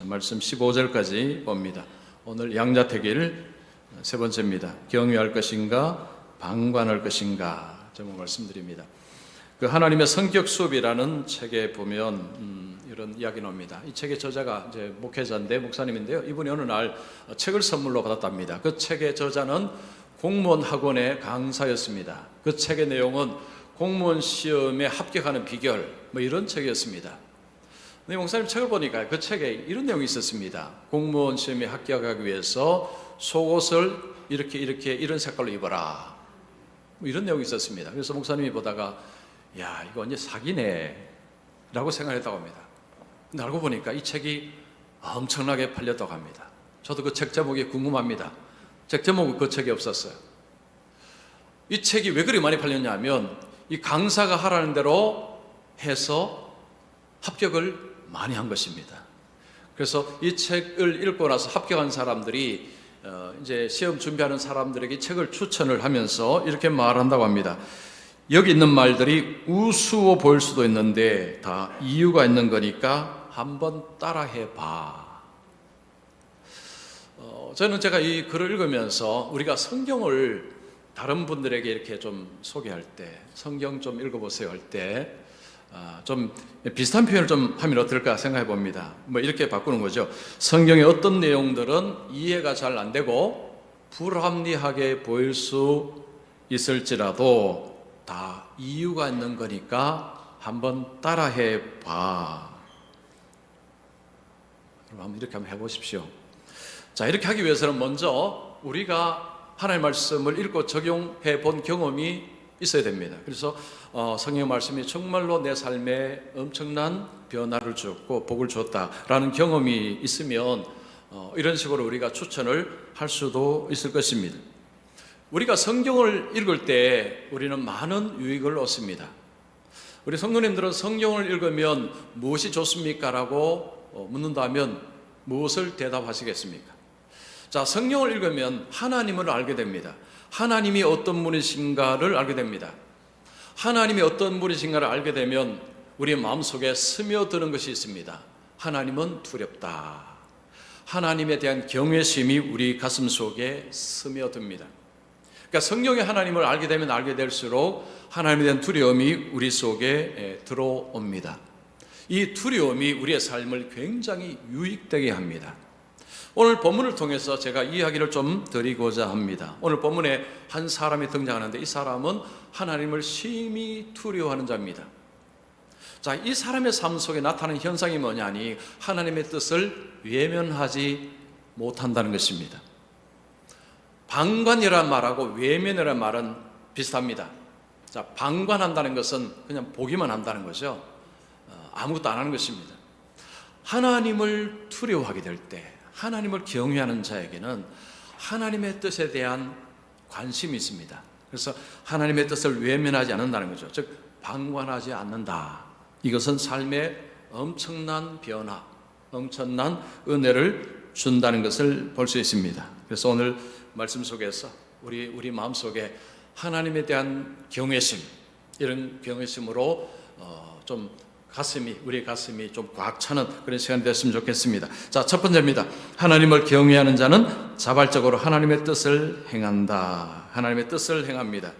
말씀 15절까지 봅니다. 오늘 양자택일 세 번째입니다. 경외할 것인가 방관할 것인가 제목 말씀드립니다. 그 하나님의 성격 수업이라는 책에 보면 이런 이야기 나옵니다. 이 책의 저자가 이제 목회자인데 목사님인데요. 이분이 어느 날 책을 선물로 받았답니다. 그 책의 저자는 공무원 학원의 강사였습니다. 그 책의 내용은 공무원 시험에 합격하는 비결 뭐 이런 책이었습니다. 근데 목사님 책을 보니까 그 책에 이런 내용이 있었습니다. 공무원 시험에 합격하기 위해서 속옷을 이런 색깔로 입어라 뭐 이런 내용이 있었습니다. 그래서 목사님이 보다가 야, 이거 완전 사기네 라고 생각했다고 합니다. 근데 알고 보니까 이 책이 엄청나게 팔렸다고 합니다. 저도 그 책 제목이 궁금합니다. 책 제목은 그 책이 없었어요. 이 책이 왜 그리 많이 팔렸냐면 이 강사가 하라는 대로 해서 합격을 많이 한 것입니다. 그래서 이 책을 읽고 나서 합격한 사람들이 이제 시험 준비하는 사람들에게 책을 추천을 하면서 이렇게 말한다고 합니다. 여기 있는 말들이 우스워 보일 수도 있는데 다 이유가 있는 거니까 한번 따라해 봐. 저는 제가 이 글을 읽으면서 우리가 성경을 다른 분들에게 이렇게 좀 소개할 때, 성경 좀 읽어보세요 할 때, 좀 비슷한 표현을 좀 하면 어떨까 생각해 봅니다. 뭐 이렇게 바꾸는 거죠. 성경의 어떤 내용들은 이해가 잘 안 되고 불합리하게 보일 수 있을지라도 다 이유가 있는 거니까 한번 따라해 봐. 그럼 한번 이렇게 한번 해보십시오. 자, 이렇게 하기 위해서는 먼저 우리가 하나님의 말씀을 읽고 적용해 본 경험이 있어야 됩니다. 그래서 성경 말씀이 정말로 내 삶에 엄청난 변화를 주었고 복을 주었다라는 경험이 있으면 이런 식으로 우리가 추천을 할 수도 있을 것입니다. 우리가 성경을 읽을 때 우리는 많은 유익을 얻습니다. 우리 성도님들은 성경을 읽으면 무엇이 좋습니까? 라고 묻는다면 무엇을 대답하시겠습니까? 자, 성경을 읽으면 하나님을 알게 됩니다. 하나님이 어떤 분이신가를 알게 됩니다. 하나님이 어떤 분이신가를 알게 되면 우리 마음속에 스며드는 것이 있습니다. 하나님은 두렵다. 하나님에 대한 경외심이 우리 가슴 속에 스며듭니다. 그러니까 성경의 하나님을 알게 되면 알게 될수록 하나님에 대한 두려움이 우리 속에 들어옵니다. 이 두려움이 우리의 삶을 굉장히 유익되게 합니다. 오늘 본문을 통해서 제가 이야기를 좀 드리고자 합니다. 오늘 본문에 한 사람이 등장하는데 이 사람은 하나님을 심히 두려워하는 자입니다. 자, 이 사람의 삶 속에 나타나는 현상이 뭐냐니 하나님의 뜻을 외면하지 못한다는 것입니다. 방관이라는 말하고 외면이라는 말은 비슷합니다. 자, 방관한다는 것은 그냥 보기만 한다는 거죠. 아무것도 안 하는 것입니다. 하나님을 두려워하게 될 때, 하나님을 경외하는 자에게는 하나님의 뜻에 대한 관심이 있습니다. 그래서 하나님의 뜻을 외면하지 않는다는 거죠. 즉 방관하지 않는다. 이것은 삶의 엄청난 변화, 엄청난 은혜를 준다는 것을 볼 수 있습니다. 그래서 오늘 말씀 속에서 우리 마음속에 하나님에 대한 경외심, 이런 경외심으로 좀 우리 가슴이 좀 꽉 차는 그런 시간이 됐으면 좋겠습니다. 자, 첫 번째입니다. 하나님을 경외하는 자는 자발적으로 하나님의 뜻을 행한다. 하나님의 뜻을 행합니다.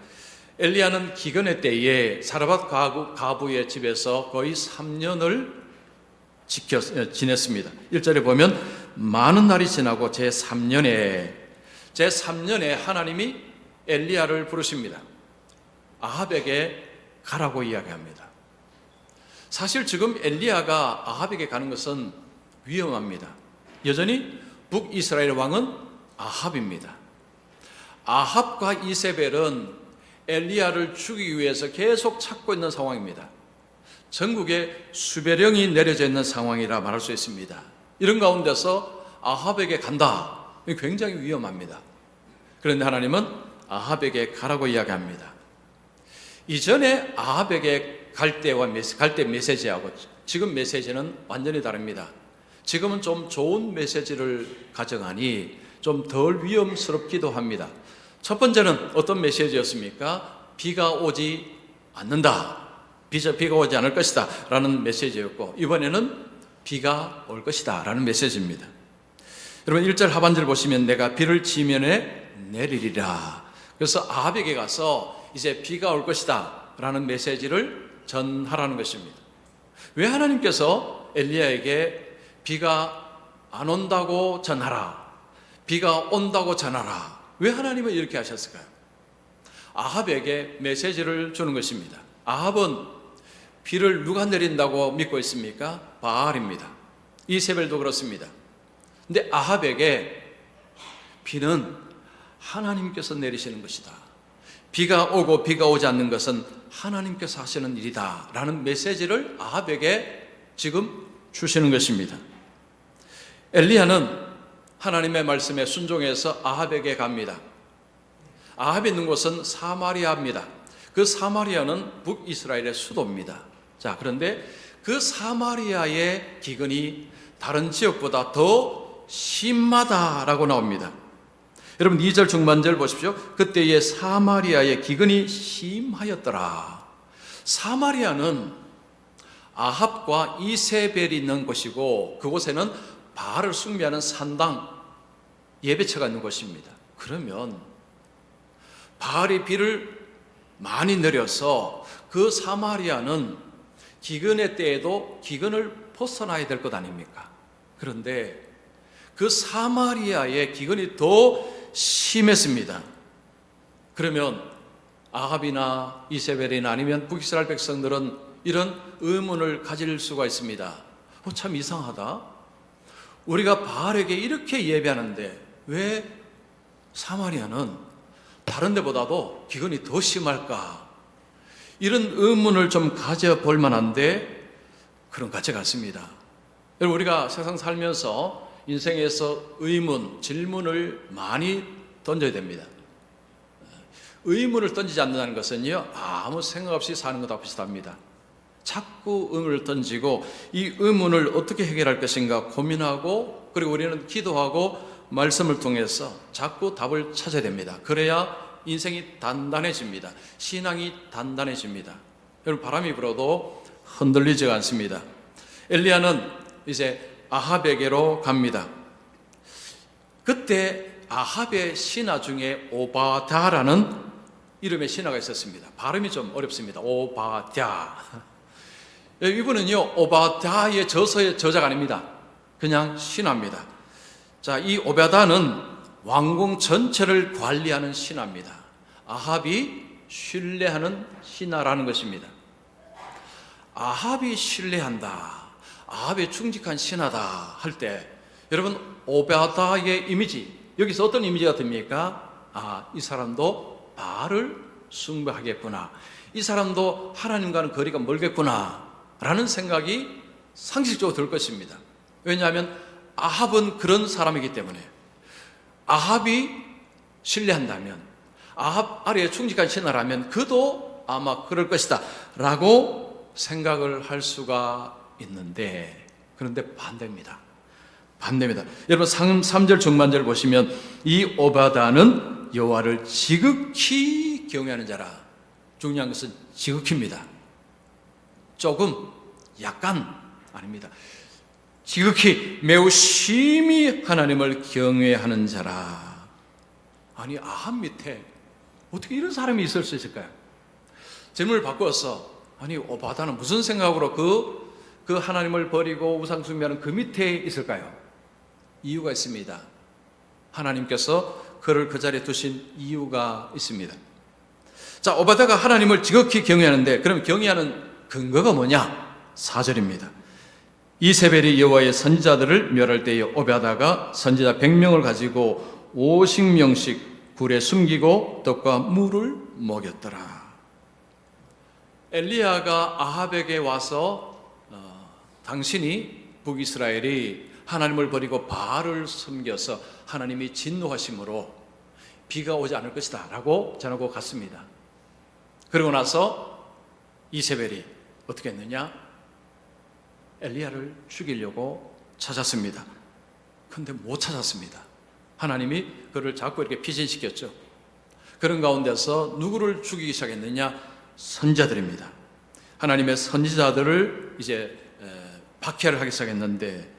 엘리야는 기근의 때에 사르밧 과부의 집에서 거의 3년을 지냈습니다. 1절에 보면 많은 날이 지나고 제3년에 하나님이 엘리야를 부르십니다. 아합에게 가라고 이야기합니다. 사실 지금 엘리야가 아합에게 가는 것은 위험합니다. 여전히 북이스라엘 왕은 아합입니다. 아합과 이세벨은 엘리야를 죽이기 위해서 계속 찾고 있는 상황입니다. 전국에 수배령이 내려져 있는 상황이라 말할 수 있습니다. 이런 가운데서 아합에게 간다. 굉장히 위험합니다. 그런데 하나님은 아합에게 가라고 이야기합니다. 이전에 아합에게 갈 때 메시지하고 지금 메시지는 완전히 다릅니다. 지금은 좀 좋은 메시지를 가져가니 좀 덜 위험스럽기도 합니다. 첫 번째는 어떤 메시지였습니까? 비가 오지 않는다. 비가 오지 않을 것이다 라는 메시지였고, 이번에는 비가 올 것이다 라는 메시지입니다. 여러분 1절 하반절 보시면 내가 비를 지면에 내리리라. 그래서 아합에게 가서 이제 비가 올 것이다 라는 메시지를 전하라는 것입니다. 왜 하나님께서 엘리야에게 비가 안 온다고 전하라, 비가 온다고 전하라, 왜 하나님은 이렇게 하셨을까요? 아합에게 메시지를 주는 것입니다. 아합은 비를 누가 내린다고 믿고 있습니까? 바알입니다. 이세벨도 그렇습니다. 근데 아합에게 비는 하나님께서 내리시는 것이다, 비가 오고 비가 오지 않는 것은 하나님께서 하시는 일이다 라는 메시지를 아합에게 지금 주시는 것입니다. 엘리야는 하나님의 말씀에 순종해서 아합에게 갑니다. 아합이 있는 곳은 사마리아입니다. 그 사마리아는 북이스라엘의 수도입니다. 자, 그런데 그 사마리아의 기근이 다른 지역보다 더 심하다라고 나옵니다. 여러분 2절 중반절 보십시오. 그때의 사마리아의 기근이 심하였더라. 사마리아는 아합과 이세벨이 있는 곳이고 그곳에는 바알을 숭배하는 산당, 예배처가 있는 곳입니다. 그러면 바알이 비를 많이 내려서 그 사마리아는 기근의 때에도 기근을 벗어나야 될 것 아닙니까? 그런데 그 사마리아의 기근이 더 심했습니다. 그러면 아합이나 이세벨이나 아니면 북이스라엘 백성들은 이런 의문을 가질 수가 있습니다. 참 이상하다. 우리가 바알에게 이렇게 예배하는데 왜 사마리아는 다른 데보다도 기근이 더 심할까? 이런 의문을 좀 가져볼 만한데 그런 것 같습니다. 여러분 우리가 세상 살면서 인생에서 의문, 질문을 많이 던져야 됩니다. 의문을 던지지 않는다는 것은요, 아무 생각 없이 사는 것과 비슷합니다. 자꾸 의문을 던지고 이 의문을 어떻게 해결할 것인가 고민하고, 그리고 우리는 기도하고 말씀을 통해서 자꾸 답을 찾아야 됩니다. 그래야 인생이 단단해집니다. 신앙이 단단해집니다. 여러분 바람이 불어도 흔들리지가 않습니다. 엘리야는 이제 아합에게로 갑니다. 그때 아합의 신하 중에 오바다라는 이름의 신하가 있었습니다. 발음이 좀 어렵습니다. 오바다. 이분은요, 오바다의 저서의 저자가 아닙니다. 그냥 신하입니다. 자, 이 오바다는 왕궁 전체를 관리하는 신하입니다. 아합이 신뢰하는 신하라는 것입니다. 아합이 신뢰한다, 아합의 충직한 신하다 할 때 여러분 오바다의 이미지, 여기서 어떤 이미지가 듭니까? 이 사람도 바알을 숭배하겠구나, 이 사람도 하나님과는 거리가 멀겠구나 라는 생각이 상식적으로 들 것입니다. 왜냐하면 아합은 그런 사람이기 때문에. 아합이 신뢰한다면, 아합 아래에 충직한 신하라면 그도 아마 그럴 것이다 라고 생각을 할 수가 있는데, 그런데 반대입니다. 여러분 3절 중반절 보시면 이 오바다는 여호와를 지극히 경외하는 자라. 중요한 것은 지극히입니다. 조금, 약간 아닙니다. 지극히, 매우 심히 하나님을 경외하는 자라. 아니 아합 밑에 어떻게 이런 사람이 있을 수 있을까요? 질문을 바꾸어서, 아니 오바다는 무슨 생각으로 그 하나님을 버리고 우상 숭배하는 그 밑에 있을까요? 이유가 있습니다. 하나님께서 그를 그 자리에 두신 이유가 있습니다. 자, 오바다가 하나님을 지극히 경외하는데, 그럼 경외하는 근거가 뭐냐? 4절입니다. 이세벨이 여호와의 선지자들을 멸할 때에 오바다가 선지자 100명을 가지고 50명씩 굴에 숨기고 떡과 물을 먹였더라. 엘리야가 아합에게 와서 당신이 북이스라엘이 하나님을 버리고 바알을 섬겨서 하나님이 진노하심으로 비가 오지 않을 것이다 라고 전하고 갔습니다. 그러고 나서 이세벨이 어떻게 했느냐? 엘리야를 죽이려고 찾았습니다. 그런데 못 찾았습니다. 하나님이 그를 자꾸 이렇게 피신시켰죠. 그런 가운데서 누구를 죽이기 시작했느냐? 선지자들입니다. 하나님의 선지자들을 이제 박해를 하기 시작했는데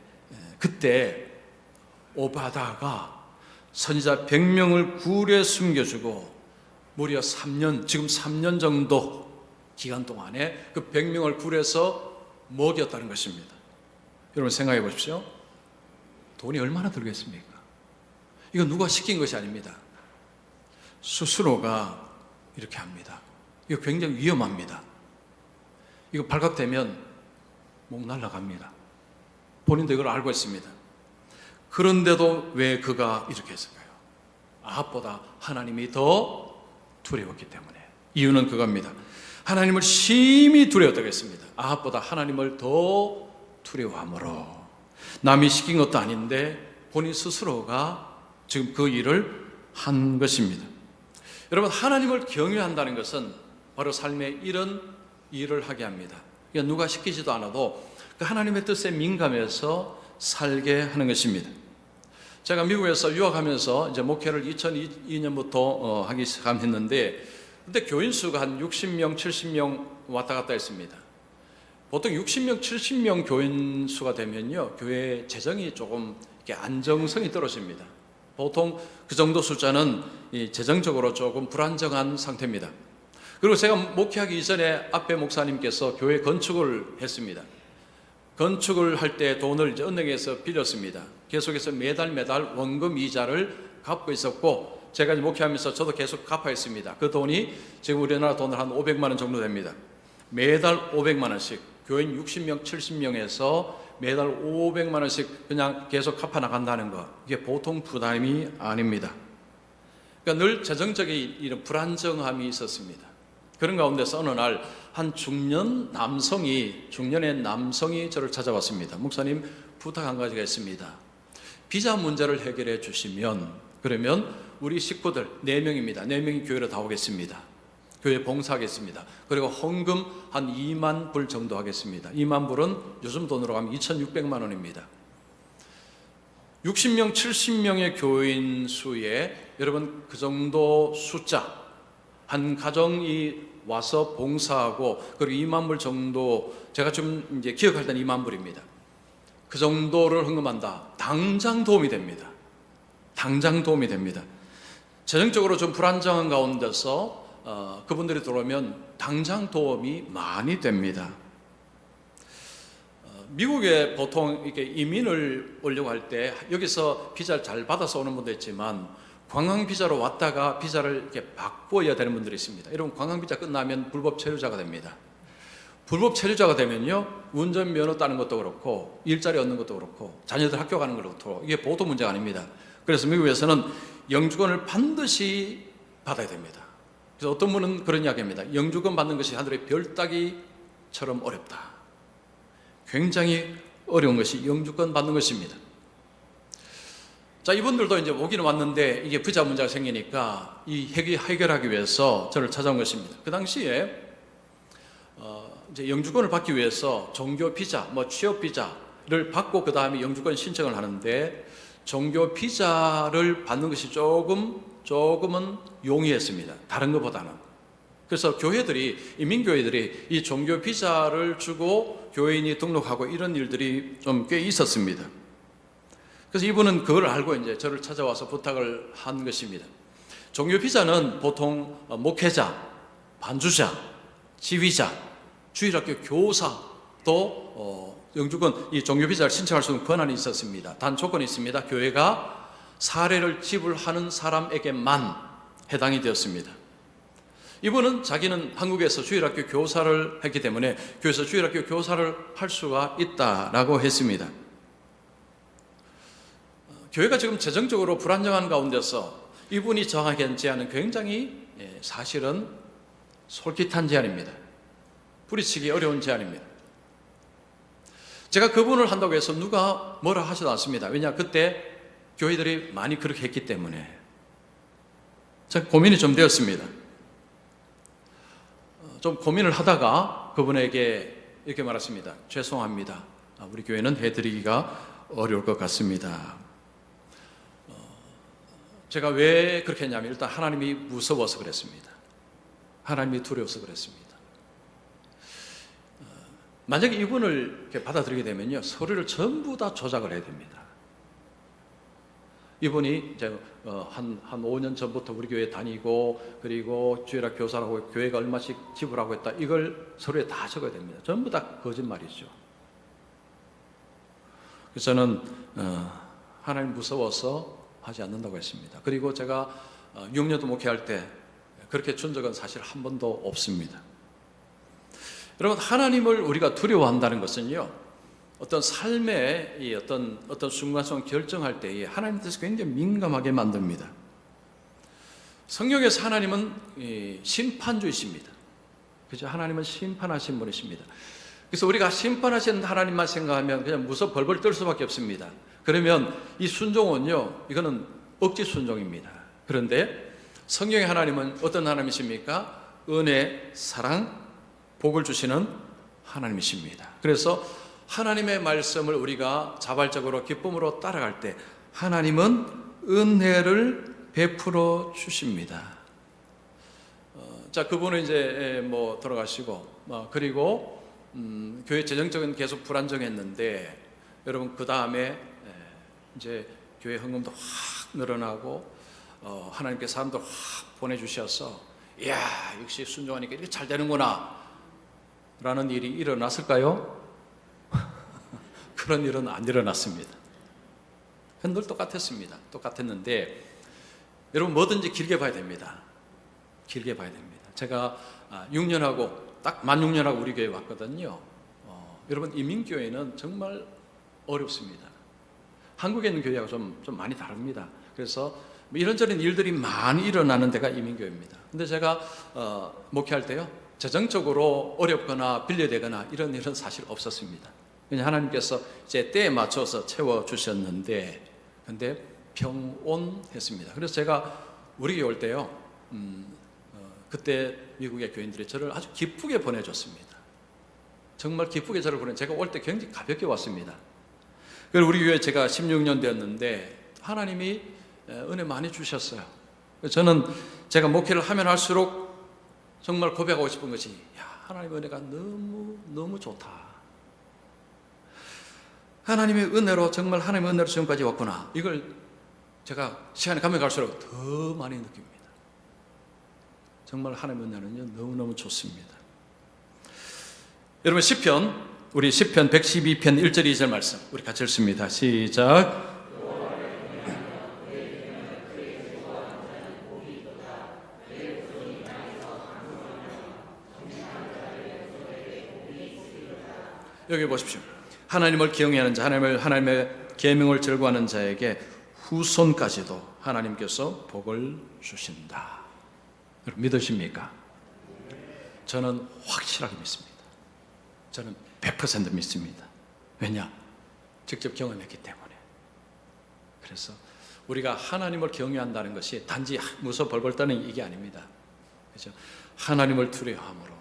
그때 오바다가 선지자 100명을 굴에 숨겨주고 무려 3년, 지금 3년 정도 기간 동안에 그 100명을 굴에서 먹였다는 것입니다. 여러분 생각해 보십시오. 돈이 얼마나 들겠습니까? 이거 누가 시킨 것이 아닙니다. 스스로가 이렇게 합니다. 이거 굉장히 위험합니다. 이거 발각되면 목 날아갑니다. 본인도 이걸 알고 있습니다. 그런데도 왜 그가 이렇게 했을까요? 아합보다 하나님이 더 두려웠기 때문에. 이유는 그겁니다. 하나님을 심히 두려웠다고 했습니다. 아합보다 하나님을 더 두려워함으로. 남이 시킨 것도 아닌데 본인 스스로가 지금 그 일을 한 것입니다. 여러분, 하나님을 경외한다는 것은 바로 삶에 이런 일을 하게 합니다. 그러니까 누가 시키지도 않아도 그 하나님의 뜻에 민감해서 살게 하는 것입니다. 제가 미국에서 유학하면서 이제 목회를 2002년부터 하기 시작했는데, 그때 교인 수가 한 60명, 70명 왔다 갔다 했습니다. 보통 60명, 70명 교인 수가 되면요, 교회 재정이 조금 이렇게 안정성이 떨어집니다. 보통 그 정도 숫자는 재정적으로 조금 불안정한 상태입니다. 그리고 제가 목회하기 이전에 앞에 목사님께서 교회 건축을 했습니다. 건축을 할 때 돈을 이제 은행에서 빌렸습니다. 계속해서 매달 원금 이자를 갚고 있었고, 제가 이제 목회하면서 저도 계속 갚아 있습니다. 그 돈이 지금 우리나라 돈으로 한 500만 원 정도 됩니다. 매달 500만 원씩 교인 60명, 70명에서 매달 500만 원씩 그냥 계속 갚아 나간다는 거, 이게 보통 부담이 아닙니다. 그러니까 늘 재정적인 이런 불안정함이 있었습니다. 그런 가운데서 어느 날 한 중년의 남성이 저를 찾아왔습니다. 목사님, 부탁 한 가지가 있습니다. 비자 문제를 해결해 주시면, 그러면 우리 식구들 4명입니다. 4명이 교회로 다 오겠습니다. 교회 봉사하겠습니다. 그리고 헌금 한 2만 불 정도 하겠습니다. 2만 불은 요즘 돈으로 가면 2,600만 원입니다. 60명, 70명의 교인 수에 여러분 그 정도 숫자, 한 가정이 와서 봉사하고 그리고 2만 불 정도, 제가 좀 이제 기억할 때는 2만 불입니다. 그 정도를 헌금한다. 당장 도움이 됩니다. 당장 도움이 됩니다. 재정적으로 좀 불안정한 가운데서 그분들이 들어오면 당장 도움이 많이 됩니다. 미국에 보통 이렇게 이민을 오려고 할 때 여기서 비자를 잘 받아서 오는 분도 있지만 관광 비자로 왔다가 비자를 이렇게 바꿔야 되는 분들이 있습니다. 여러분, 관광 비자 끝나면 불법 체류자가 됩니다. 불법 체류자가 되면요, 운전면허 따는 것도 그렇고 일자리 얻는 것도 그렇고 자녀들 학교 가는 것도 그렇고 이게 보통 문제가 아닙니다. 그래서 미국에서는 영주권을 반드시 받아야 됩니다. 그래서 어떤 분은 그런 이야기합니다. 영주권 받는 것이 하늘의 별 따기처럼 어렵다. 굉장히 어려운 것이 영주권 받는 것입니다. 자, 이분들도 이제 오기는 왔는데 이게 비자 문제가 생기니까 이 해결하기 위해서 저를 찾아온 것입니다. 그 당시에 이제 영주권을 받기 위해서 종교 비자, 취업 비자를 받고 그 다음에 영주권 신청을 하는데, 종교 비자를 받는 것이 조금은 용이했습니다. 다른 것보다는. 그래서 교회들이, 이민교회들이 이 종교 비자를 주고 교인이 등록하고 이런 일들이 좀 꽤 있었습니다. 그래서 이분은 그걸 알고 이제 저를 찾아와서 부탁을 한 것입니다. 종교 비자는 보통 목회자, 반주자, 지휘자, 주일학교 교사도 영주권, 이 종교 비자를 신청할 수 있는 권한이 있었습니다. 단 조건이 있습니다. 교회가 사례를 지불하는 사람에게만 해당이 되었습니다. 이분은 자기는 한국에서 주일학교 교사를 했기 때문에 교회에서 주일학교 교사를 할 수가 있다라고 했습니다. 교회가 지금 재정적으로 불안정한 가운데서 이분이 정하게 한 제안은 굉장히 사실은 솔깃한 제안입니다. 뿌리치기 어려운 제안입니다. 제가 그분을 한다고 해서 누가 뭐라 하지도 않습니다. 왜냐, 그때 교회들이 많이 그렇게 했기 때문에. 제가 고민이 좀 되었습니다. 좀 고민을 하다가 그분에게 이렇게 말했습니다. 죄송합니다. 우리 교회는 해드리기가 어려울 것 같습니다. 제가 왜 그렇게 했냐면, 일단 하나님이 무서워서 그랬습니다. 하나님이 두려워서 그랬습니다. 만약에 이분을 이렇게 받아들이게 되면요, 서류를 전부 다 조작을 해야 됩니다. 이분이 이제 한 5년 전부터 우리 교회 다니고, 그리고 주일학 교사라고 교회가 얼마씩 지불하고 했다, 이걸 서류에 다 적어야 됩니다. 전부 다 거짓말이죠. 그래서 저는 하나님 무서워서 하지 않는다고 했습니다. 그리고 제가 6년도 목회할 때 그렇게 준 적은 사실 한 번도 없습니다. 여러분, 하나님을 우리가 두려워한다는 것은요, 어떤 삶의 이 어떤 순간순간 결정할 때에 하나님에 대해서 굉장히 민감하게 만듭니다. 성경에서 하나님은 심판주이십니다. 그죠? 하나님은 심판하신 분이십니다. 그래서 우리가 심판하신 하나님만 생각하면 그냥 무섭게 벌벌 떨 수밖에 없습니다. 그러면 이 순종은요, 이거는 억지 순종입니다. 그런데 성경의 하나님은 어떤 하나님이십니까? 은혜, 사랑, 복을 주시는 하나님이십니다. 그래서 하나님의 말씀을 우리가 자발적으로 기쁨으로 따라갈 때 하나님은 은혜를 베풀어 주십니다. 자, 그분은 이제 돌아가시고, 그리고 교회 재정적인 계속 불안정했는데, 여러분 그 다음에 이제 교회 헌금도 확 늘어나고, 하나님께 사람도 확 보내주셔서, 이야, 역시 순종하니까 이렇게 잘 되는구나 라는 일이 일어났을까요? 그런 일은 안 일어났습니다. 늘 똑같았습니다. 똑같았는데, 여러분 뭐든지 길게 봐야 됩니다. 길게 봐야 됩니다. 제가 6년하고 딱 만 6년하고 우리 교회 왔거든요. 여러분, 이민교회는 정말 어렵습니다. 한국에 있는 교회하고 좀 많이 다릅니다. 그래서 이런저런 일들이 많이 일어나는 데가 이민교회입니다. 근데 제가 목회할 때요, 재정적으로 어렵거나 빌려되거나 이런 일은 사실 없었습니다. 그냥 하나님께서 제 때에 맞춰서 채워주셨는데, 근데 평온했습니다. 그래서 제가 우리 교회 올 때요, 그때 미국의 교인들이 저를 아주 기쁘게 보내줬습니다. 정말 기쁘게 저를 보내. 제가 올 때 굉장히 가볍게 왔습니다. 그리고 우리 교회 제가 16년 되었는데 하나님이 은혜 많이 주셨어요. 저는 제가 목회를 하면 할수록 정말 고백하고 싶은 것이, 야, 하나님의 은혜가 너무 좋다. 하나님의 은혜로, 정말 하나님의 은혜로 지금까지 왔구나. 이걸 제가 시간이 가면 갈수록 더 많이 느낍니다. 정말 하나님의 은혜는요, 너무너무 좋습니다. 여러분, 우리 시편 112편 1절 2절 말씀 우리 같이 읽습니다. 시작. 여기 보십시오. 하나님을 경외하는 자, 하나님의 계명을 즐거워하는 자에게 후손까지도 하나님께서 복을 주신다. 여러분 믿으십니까? 저는 확실하게 믿습니다. 저는 100% 믿습니다. 왜냐? 직접 경험했기 때문에. 그래서 우리가 하나님을 경외한다는 것이 단지 무서워 벌벌 떠는 이게 아닙니다. 그렇죠? 하나님을 두려워함으로,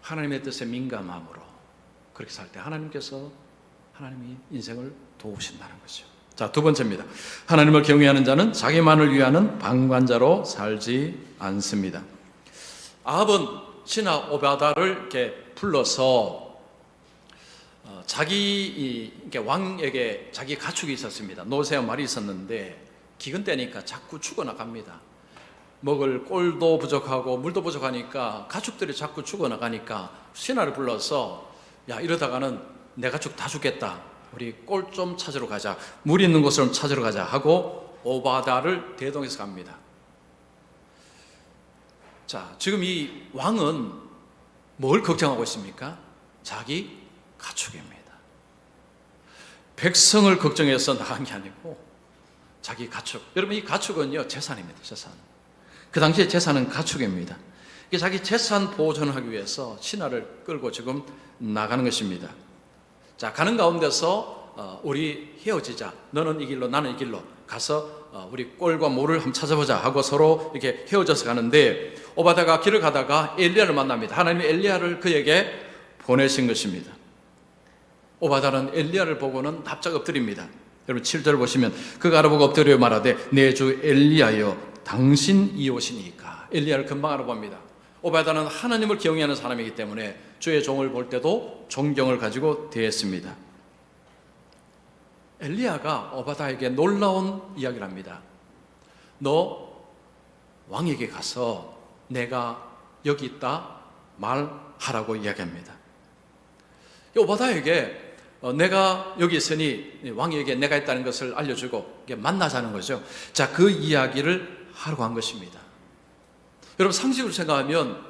하나님의 뜻에 민감함으로 그렇게 살 때 하나님이 인생을 도우신다는 거죠. 자, 두 번째입니다. 하나님을 경외하는 자는 자기만을 위하는 방관자로 살지 않습니다. 아합은 신하 오바다를 이렇게 불러서 자기 왕에게 자기 가축이 있었습니다. 노새와 말이 있었는데 기근 때니까 자꾸 죽어나갑니다. 먹을 꼴도 부족하고 물도 부족하니까 가축들이 자꾸 죽어나가니까 신하를 불러서, 야, 이러다가는 내 가축 다 죽겠다. 우리 꼴 좀 찾으러 가자. 물 있는 곳을 좀 찾으러 가자 하고 오바다를 대동해서 갑니다. 자, 지금 이 왕은 뭘 걱정하고 있습니까? 자기 가축입니다. 백성을 걱정해서 나간 게 아니고 자기 가축. 여러분, 이 가축은요, 재산입니다. 재산. 그 당시에 재산은 가축입니다. 자기 재산 보존하기 위해서 신하를 끌고 지금 나가는 것입니다. 자, 가는 가운데서 우리 헤어지자. 너는 이 길로, 나는 이 길로 가서 우리 꼴과 모를 한번 찾아보자 하고 서로 이렇게 헤어져서 가는데, 오바다가 길을 가다가 엘리야를 만납니다. 하나님이 엘리야를 그에게 보내신 것입니다. 오바다는 엘리야를 보고는 납작 엎드립니다. 여러분 7절 보시면, 그가 알아보고 엎드려 말하되 내 주 엘리야여 당신 이오시니까. 엘리야를 금방 알아봅니다. 오바다는 하나님을 경외하는 사람이기 때문에 주의 종을 볼 때도 존경을 가지고 대했습니다. 엘리야가 오바다에게 놀라운 이야기를 합니다. 너 왕에게 가서 내가 여기 있다 말하라고 이야기합니다. 오바다에게 내가 여기 있으니 왕에게 내가 있다는 것을 알려주고 만나자는 거죠. 자, 그 이야기를 하려고 한 것입니다. 여러분, 상식으로 생각하면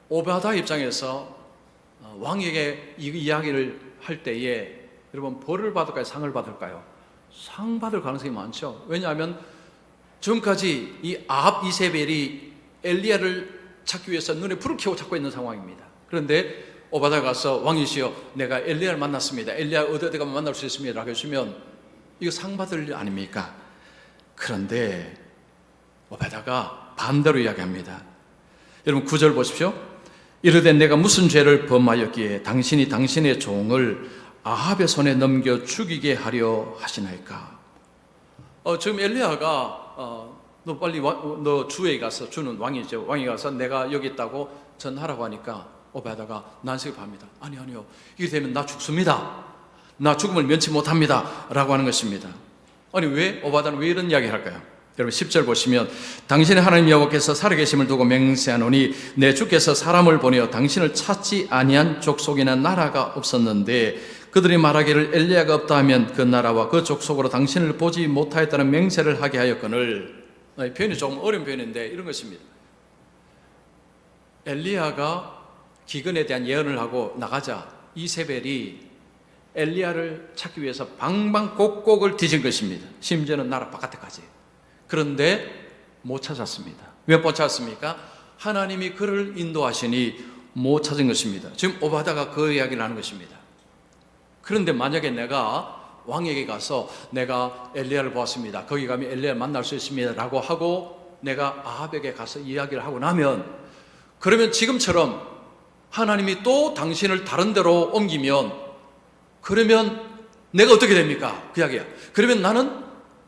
오바다 입장에서 왕에게 이 이야기를 할 때에 여러분, 벌을 받을까요? 상을 받을까요? 상 받을 가능성이 많죠. 왜냐하면 지금까지 이 아합 이세벨이 엘리야를 찾기 위해서 눈에 불을 켜고 찾고 있는 상황입니다. 그런데 오바다가 가서 왕이시여 내가 엘리야를 만났습니다. 엘리야 어디 가면 만날 수 있습니다 라고 해주면 이거 상 받을 일 아닙니까? 그런데 오바다가 반대로 이야기합니다. 여러분 9절 보십시오. 이르되 내가 무슨 죄를 범하였기에 당신이 당신의 종을 아합의 손에 넘겨 죽이게 하려 하시나이까? 지금 엘리야가 너 빨리 너 주에 가서, 주는 왕이죠, 왕이 가서 내가 여기 있다고 전하라고 하니까 오바다가 난색합니다. 아니요 이게 되면 나 죽습니다. 나 죽음을 면치 못합니다 라고 하는 것입니다. 아니 왜 오바다는 왜 이런 이야기를 할까요? 여러분 10절 보시면 당신의 하나님 여호와께서 살아계심을 두고 맹세하노니 내 주께서 사람을 보내어 당신을 찾지 아니한 족속이나 나라가 없었는데 그들이 말하기를 엘리야가 없다 하면 그 나라와 그 족속으로 당신을 보지 못하였다는 맹세를 하게 하였거늘. 표현이 조금 어려운 표현인데 이런 것입니다. 엘리야가 기근에 대한 예언을 하고 나가자 이세벨이 엘리야를 찾기 위해서 방방곡곡을 뒤진 것입니다. 심지어는 나라 바깥에까지. 그런데 못 찾았습니다. 왜 못 찾았습니까? 하나님이 그를 인도하시니 못 찾은 것입니다. 지금 오바다가 그 이야기를 하는 것입니다. 그런데 만약에 내가 왕에게 가서 내가 엘리야를 보았습니다. 거기 가면 엘리야를 만날 수 있습니다 라고 하고 내가 아합에게 가서 이야기를 하고 나면, 그러면 지금처럼 하나님이 또 당신을 다른 데로 옮기면 그러면 내가 어떻게 됩니까? 그 이야기야. 그러면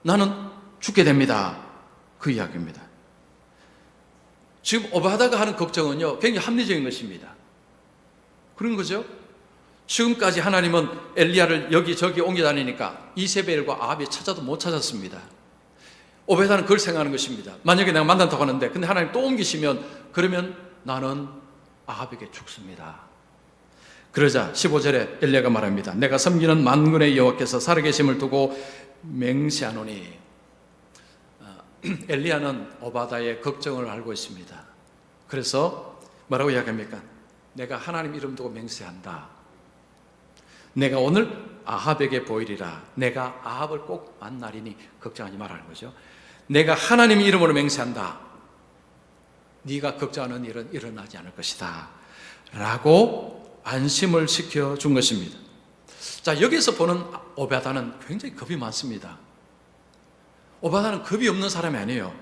나는 죽게 됩니다. 그 이야기입니다. 지금 오바다가 하는 걱정은요 굉장히 합리적인 것입니다. 그런 거죠. 지금까지 하나님은 엘리야를 여기저기 옮겨다니니까 이세벨과 아합이 찾아도 못 찾았습니다. 오바다는 그걸 생각하는 것입니다. 만약에 내가 만난다고 하는데 근데 하나님 또 옮기시면 그러면 나는 아합에게 죽습니다. 그러자 15절에 엘리야가 말합니다. 내가 섬기는 만군의 여호와께서 살아계심을 두고 맹세하노니. 엘리야는 오바다의 걱정을 알고 있습니다. 그래서 뭐라고 이야기합니까? 내가 하나님 이름 두고 맹세한다. 내가 오늘 아합에게 보이리라. 내가 아합을 꼭 만나리니 걱정하지 말라는 거죠. 내가 하나님 이름으로 맹세한다. 네가 걱정하는 일은 일어나지 않을 것이다 라고 안심을 시켜준 것입니다. 자, 여기서 보는 오바다는 굉장히 겁이 많습니다. 오바다는 겁이 없는 사람이 아니에요.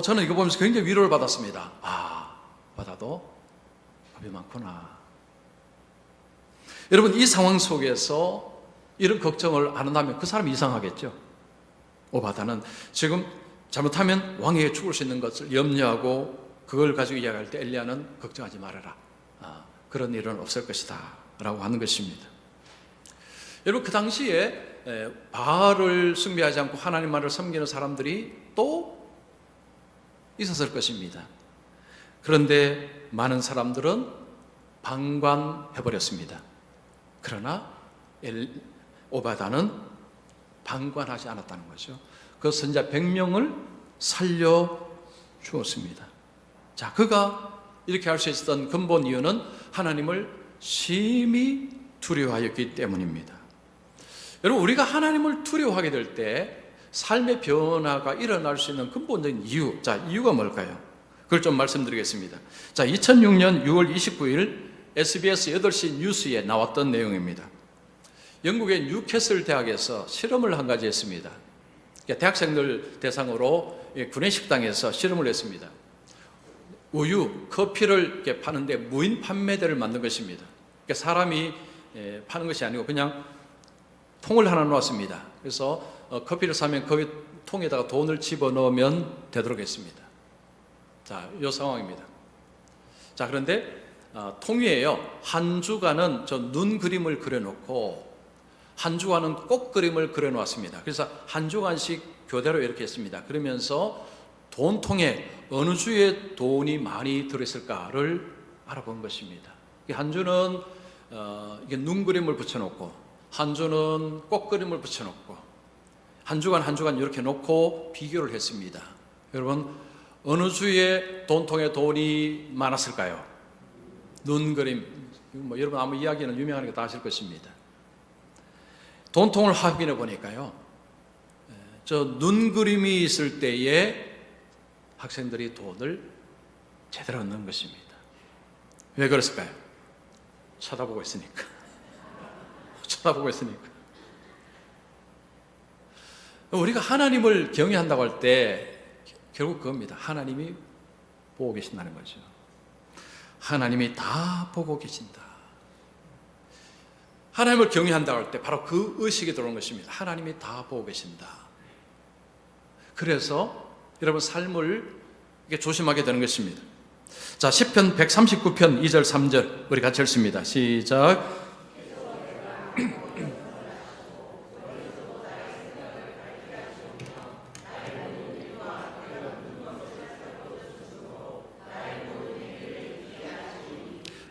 저는 이거 보면서 굉장히 위로를 받았습니다. 오바다도 겁이 많구나. 여러분, 이 상황 속에서 이런 걱정을 안 한다면 그 사람이 이상하겠죠. 오바다는 지금 잘못하면 왕에게 죽을 수 있는 것을 염려하고 그걸 가지고 이야기할 때 엘리야는 걱정하지 말아라. 그런 일은 없을 것이다 라고 하는 것입니다. 여러분, 그 당시에 바알을 숭배하지 않고 하나님만을 섬기는 사람들이 또 있었을 것입니다. 그런데 많은 사람들은 방관해버렸습니다. 그러나 오바다는 방관하지 않았다는 거죠. 그 선자 100명을 살려주었습니다. 자, 그가 이렇게 할 수 있었던 근본 이유는 하나님을 심히 두려워하였기 때문입니다. 여러분, 우리가 하나님을 두려워하게 될 때 삶의 변화가 일어날 수 있는 근본적인 이유, 자, 이유가 뭘까요? 그걸 좀 말씀드리겠습니다. 자, 2006년 6월 29일 SBS 8시 뉴스에 나왔던 내용입니다. 영국의 뉴캐슬 대학에서 실험을 한 가지 했습니다. 대학생들 대상으로 구내식당에서 실험을 했습니다. 우유, 커피를 이렇게 파는데 무인 판매대를 만든 것입니다. 사람이 파는 것이 아니고 그냥 통을 하나 놓았습니다. 그래서 커피를 사면 거기 통에다가 돈을 집어넣으면 되도록 했습니다. 자, 이 상황입니다. 자, 그런데 통이에요. 한 주간은 저 눈 그림을 그려놓고 한 주간은 꽃 그림을 그려놓았습니다. 그래서 한 주간씩 교대로 이렇게 했습니다. 그러면서 돈통에 어느 주에 돈이 많이 들어있을까를 알아본 것입니다. 한 주는 이게 눈 그림을 붙여놓고, 한 주는 꽃 그림을 붙여놓고, 한 주간 이렇게 놓고 비교를 했습니다. 여러분, 어느 주에 돈통에 돈이 많았을까요? 눈 그림. 여러분 아무 이야기는 유명하니까 다 아실 것입니다. 돈통을 확인해 보니까요, 저 눈 그림이 있을 때에 학생들이 돈을 제대로 넣는 것입니다. 왜 그랬을까요? 쳐다보고 있으니까. 쳐다보고 있으니까. 우리가 하나님을 경외한다고 할 때 결국 그겁니다. 하나님이 보고 계신다는 거죠. 하나님이 다 보고 계신다. 하나님을 경외한다고 할 때 바로 그 의식이 들어오는 것입니다. 하나님이 다 보고 계신다. 그래서 여러분 삶을 조심하게 되는 것입니다. 자, 시편 139편 2절 3절 우리 같이 읽습니다. 시작.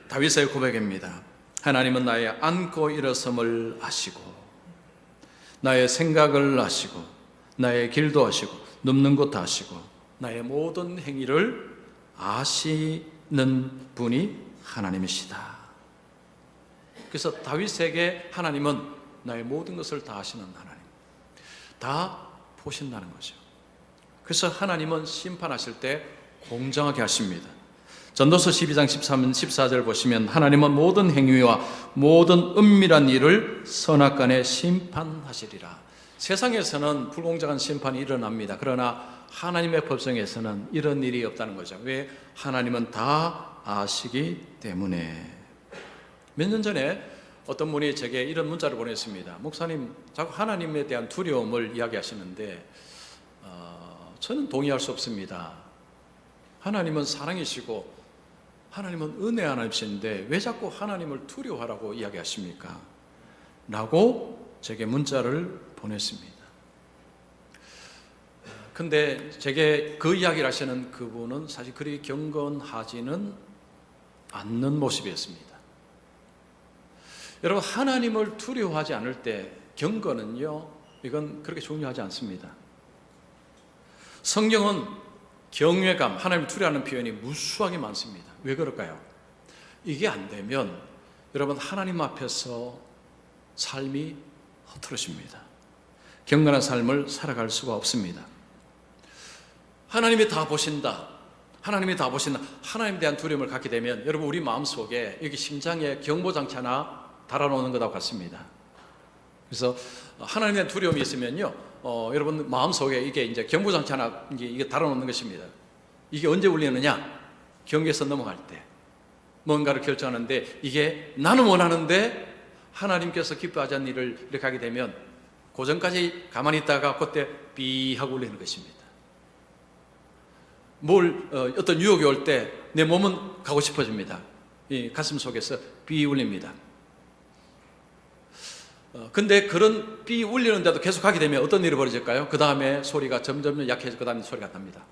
다윗의 고백입니다. 하나님은 나의 앉고 일어섬을 아시고 나의 생각을 아시고 나의 길도 아시고 눕는 곳도 아시고 나의 모든 행위를 아시는 분이 하나님이시다. 그래서 다윗에게 하나님은 나의 모든 것을 다 아시는 하나님, 다 보신다는 거죠. 그래서 하나님은 심판하실 때 공정하게 하십니다. 전도서 12장 13, 14절 보시면 하나님은 모든 행위와 모든 은밀한 일을 선악간에 심판하시리라. 세상에서는 불공정한 심판이 일어납니다. 그러나 하나님의 법정에서는 이런 일이 없다는 거죠. 왜? 하나님은 다 아시기 때문에. 몇 년 전에 어떤 분이 제게 이런 문자를 보냈습니다. 목사님, 자꾸 하나님에 대한 두려움을 이야기하시는데 저는 동의할 수 없습니다. 하나님은 사랑이시고 하나님은 은혜 하나님이신데 왜 자꾸 하나님을 두려워하라고 이야기하십니까? 라고 제게 문자를 보냈습니다. 근데 제게 그 이야기를 하시는 그분은 사실 그리 경건하지는 않는 모습이었습니다. 여러분, 하나님을 두려워하지 않을 때 경건은요, 이건 그렇게 중요하지 않습니다. 성경은 경외감, 하나님을 두려워하는 표현이 무수하게 많습니다. 왜 그럴까요? 이게 안 되면 여러분 하나님 앞에서 삶이 흐트러집니다. 경건한 삶을 살아갈 수가 없습니다. 하나님이 다 보신다. 하나님이 다 보신다. 하나님에 대한 두려움을 갖게 되면 여러분 우리 마음속에 여기 심장에 경보장치 하나 달아놓는 것하고 같습니다. 그래서 하나님에 대한 두려움이 있으면요, 여러분 마음속에 이게 이제 경보장치 하나 이게 달아놓는 것입니다. 이게 언제 울리느냐? 경계선 넘어갈 때 뭔가를 결정하는데 이게 나는 원하는데 하나님께서 기뻐하지 않는 일을 이렇게 하게 되면 그 전까지 가만히 있다가 그때 삐 하고 울리는 것입니다. 어떤 유혹이 올 때 내 몸은 가고 싶어집니다. 이 가슴 속에서 삐 울립니다. 근데 그런 삐 울리는데도 계속 하게 되면 어떤 일이 벌어질까요? 그 다음에 소리가 점점 약해지고 그 다음에 소리가 납니다.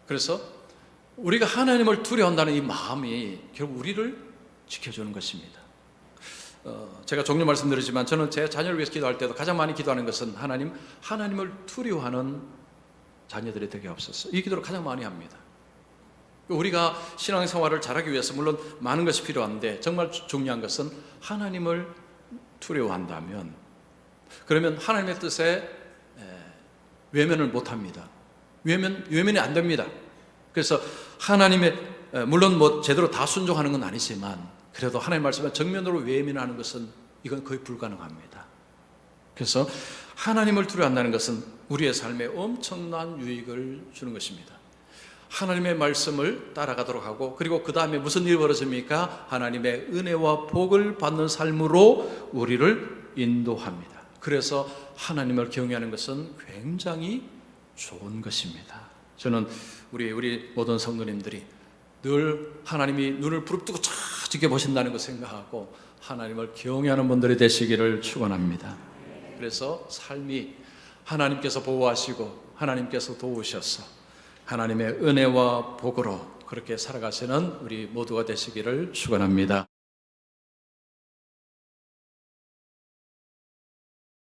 그래서 우리가 하나님을 두려워한다는 이 마음이 결국 우리를 지켜주는 것입니다. 제가 종종 말씀드리지만 저는 제 자녀를 위해서 기도할 때도 가장 많이 기도하는 것은 하나님을 두려워하는 자녀들이 되게 없었어요. 이 기도를 가장 많이 합니다. 우리가 신앙생활을 잘하기 위해서 물론 많은 것이 필요한데 정말 중요한 것은 하나님을 두려워한다면 그러면 하나님의 뜻에 외면을 못합니다. 외면이 안 됩니다. 그래서 하나님의 물론 제대로 다 순종하는 건 아니지만 그래도 하나님 말씀에 정면으로 외면하는 것은 이건 거의 불가능합니다. 그래서 하나님을 두려워한다는 것은 우리의 삶에 엄청난 유익을 주는 것입니다. 하나님의 말씀을 따라가도록 하고 그리고 그 다음에 무슨 일이 벌어집니까? 하나님의 은혜와 복을 받는 삶으로 우리를 인도합니다. 그래서 하나님을 경외하는 것은 굉장히 좋은 것입니다. 저는 우리 모든 성도님들이 늘 하나님이 눈을 부릅뜨고 쫙 지켜보신다는 거 생각하고 하나님을 경외하는 분들이 되시기를 축원합니다. 그래서 삶이 하나님께서 보호하시고 하나님께서 도우셔서 하나님의 은혜와 복으로 그렇게 살아가시는 우리 모두가 되시기를 축원합니다.